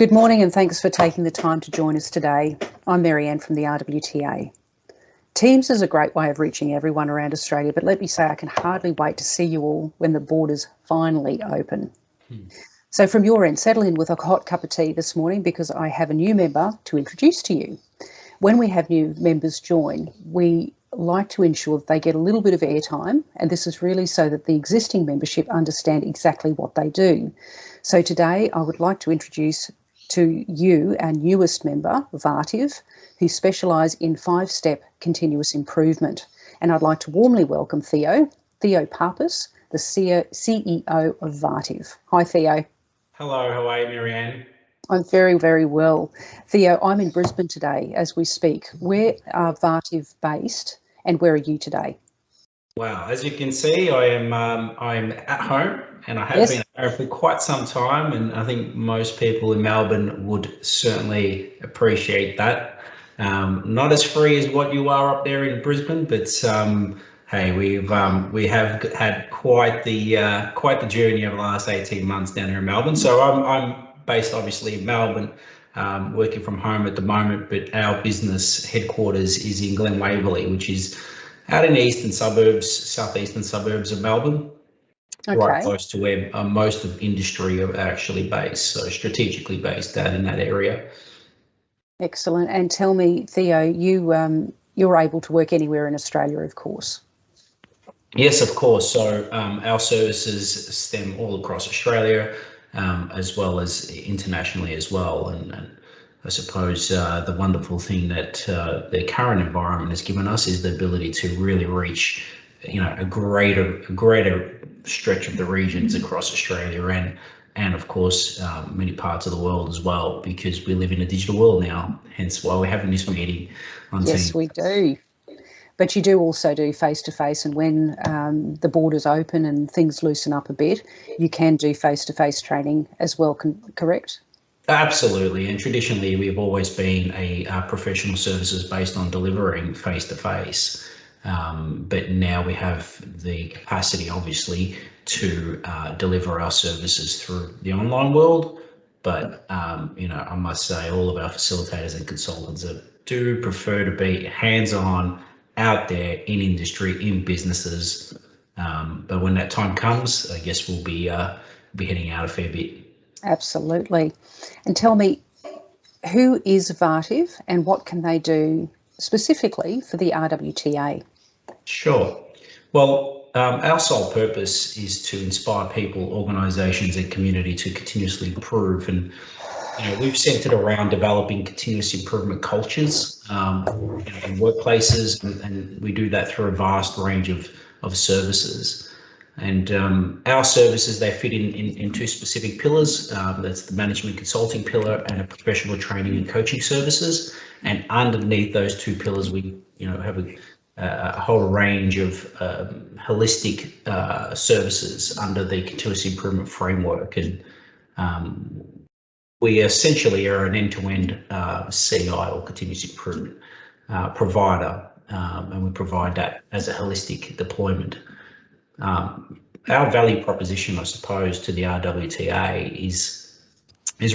Good morning and thanks for taking the time to join us today. I'm Marianne from the RWTA. Teams is a great way of reaching everyone around Australia, but let me say I can hardly wait to see you all when the borders finally open. So from your end, settle in with a hot cup of tea this morning because I have a new member to introduce to you. When we have new members join, we like to ensure that they get a little bit of airtime, and this is really so that the existing membership understand exactly what they do. So today I would like to introduce to you our newest member, Vative, who specialise in 5-step continuous improvement. And I'd like to warmly welcome Theo Pappas, the CEO of Vative. Hi, Theo. Hello, how are you, Marianne? I'm very, very well. Theo, I'm in Brisbane today as we speak. Where are Vative based and where are you today? Wow, as you can see, I'm at home and I have been at home for quite some time, and I think most people in Melbourne would certainly appreciate that. Not as free as what you are up there in Brisbane, but hey, we have had quite the journey over the last 18 months down here in Melbourne. So I'm based obviously in Melbourne, working from home at the moment, but our business headquarters is in Glen Waverley, which is out in the southeastern suburbs of Melbourne, right close to where most of industry are actually based, so strategically based out in that area. Excellent. And tell me, Theo, you're able to work anywhere in Australia, of course. Yes, of course. So our services stem all across Australia, as well as internationally as well. And I suppose the wonderful thing that the current environment has given us is the ability to really reach, a greater stretch of the regions across Australia and of course many parts of the world as well, because we live in a digital world now. Hence why we're having this meeting on Teams. Yes, we do. But you do also do face-to-face, and when the borders open and things loosen up a bit, you can do face-to-face training as well, correct? Absolutely, and traditionally we've always been a professional services based on delivering face-to-face, but now we have the capacity obviously to deliver our services through the online world. But I must say all of our facilitators and consultants do prefer to be hands-on, out there in industry, in businesses, but when that time comes, I guess we'll be heading out a fair bit. Absolutely. And tell me, who is Vative and what can they do specifically for the RWTA? Sure. Well, our sole purpose is to inspire people, organisations and community to continuously improve, and we've centred around developing continuous improvement cultures in workplaces, and we do that through a vast range of services. And our services, they fit in two specific pillars. That's the management consulting pillar and a professional training and coaching services. And underneath those two pillars, we have a whole range of holistic services under the continuous improvement framework. And we essentially are an end-to-end CI or continuous improvement provider, and we provide that as a holistic deployment. Our value proposition, I suppose, to the RWTA is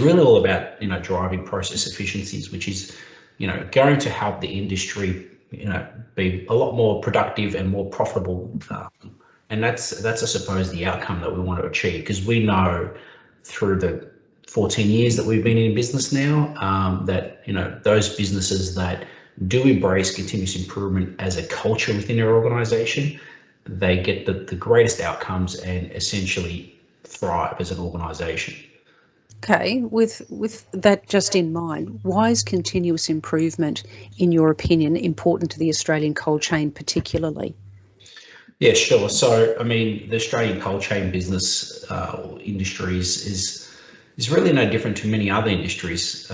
really all about driving process efficiencies, which is going to help the industry be a lot more productive and more profitable, and that's I suppose the outcome that we want to achieve, because we know through the 14 years that we've been in business now, that those businesses that do embrace continuous improvement as a culture within their organisation, they get the greatest outcomes and essentially thrive as an organisation. Okay, with that just in mind, why is continuous improvement, in your opinion, important to the Australian cold chain particularly? Yeah, sure. So, I mean, the Australian cold chain business industries is really no different to many other industries.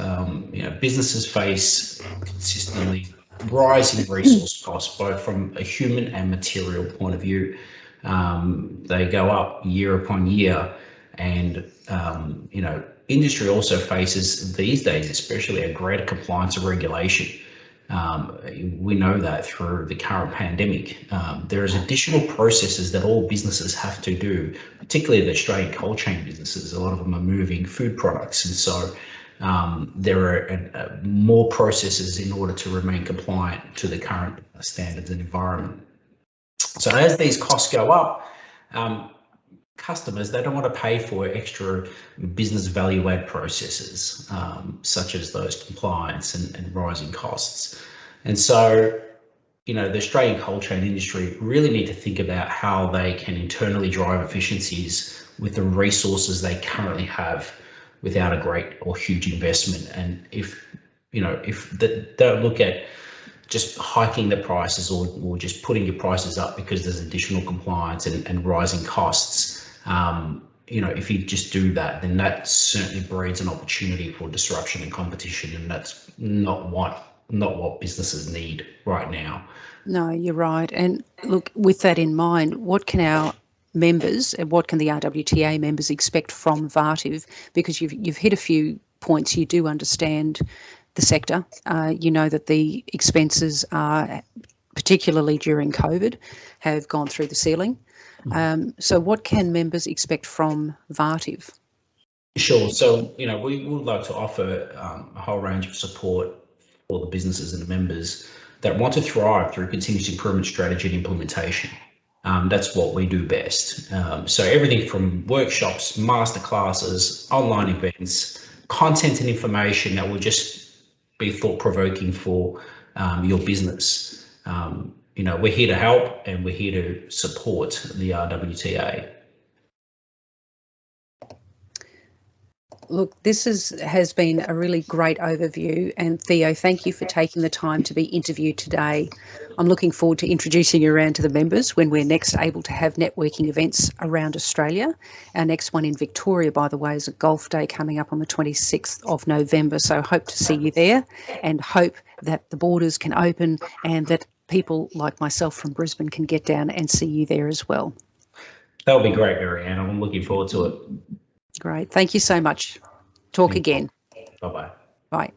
Businesses face consistently rising resource costs, both from a human and material point of view. They go up year upon year, and industry also faces these days, especially a greater compliance and regulation. We know that through the current pandemic, there is additional processes that all businesses have to do, particularly the Australian cold chain businesses. A lot of them are moving food products, and so there are more processes in order to remain compliant to the current standards and environment. So as these costs go up, customers, they don't want to pay for extra business value add processes, such as those compliance and rising costs. And so, you know, the Australian cold chain industry really need to think about how they can internally drive efficiencies with the resources they currently have without a great or huge investment. And if, you know, don't look at just hiking the prices or just putting your prices up because there's additional compliance and rising costs. You know, if you just do that, then that certainly breeds an opportunity for disruption and competition, and that's not what businesses need right now. No, you're right. And look, with that in mind, what can our members and what can the RWTA members expect from Vative? Because you've hit a few points. You do understand the sector. You know that the expenses are, particularly during COVID, have gone through the ceiling. So what can members expect from Vative? Sure. So, you know, we would like to offer a whole range of support for the businesses and the members that want to thrive through continuous improvement strategy and implementation. That's what we do best. So everything from workshops, masterclasses, online events, content and information that will just be thought-provoking for your business. You know, we're here to help and we're here to support the RWTA. Look, this has been a really great overview, and Theo, thank you for taking the time to be interviewed today. I'm looking forward to introducing you around to the members when we're next able to have networking events around Australia. Our next one in Victoria, by the way, is a golf day coming up on the 26th of November, so hope to see you there and hope that the borders can open and that people like myself from Brisbane can get down and see you there as well. That'll be great, Marianne. I'm looking forward to it. Great. Thank you so much. Talk again. Bye-bye. Bye.